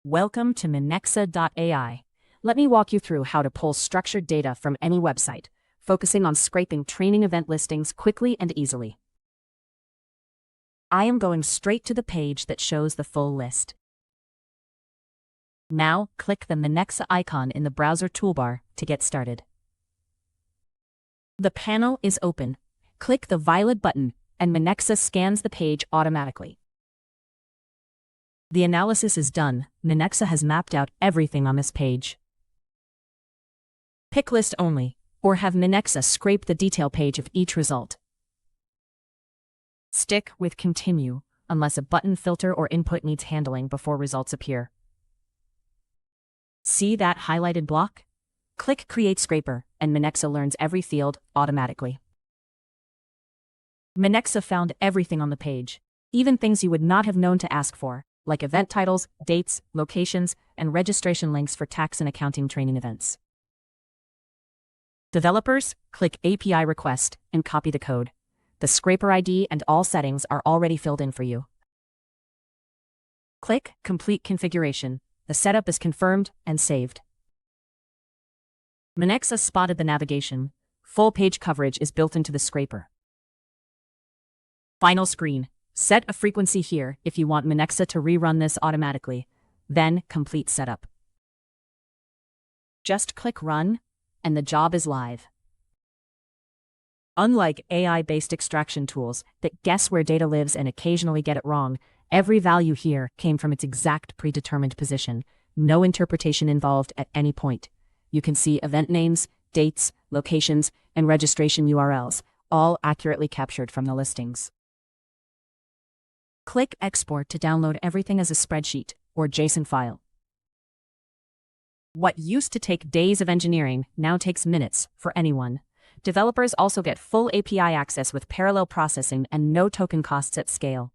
Welcome to Minexa.ai. Let me walk you through how to pull structured data from any website, focusing on scraping training event listings quickly and easily. I am going straight to the page that shows the full list. Now, click the Minexa icon in the browser toolbar to get started. The panel is open. Click the violet button, and Minexa scans the page automatically. The analysis is done. Minexa has mapped out everything on this page. Pick list only, or have Minexa scrape the detail page of each result. Stick with continue, unless a button filter or input needs handling before results appear. See that highlighted block? Click Create Scraper, and Minexa learns every field automatically. Minexa found everything on the page, even things you would not have known to ask for, like event titles, dates, locations, and registration links for tax and accounting training events. Developers, click API Request and copy the code. The scraper ID and all settings are already filled in for you. Click Complete Configuration. The setup is confirmed and saved. Minexa spotted the navigation. Full page coverage is built into the scraper. Final screen. Set a frequency here if you want Minexa to rerun this automatically. Then complete setup. Just click Run, and the job is live. Unlike AI-based extraction tools that guess where data lives and occasionally get it wrong, every value here came from its exact predetermined position. No interpretation involved at any point. You can see event names, dates, locations, and registration URLs, all accurately captured from the listings. Click Export to download everything as a spreadsheet or JSON file. What used to take days of engineering now takes minutes for anyone. Developers also get full API access with parallel processing and no token costs at scale.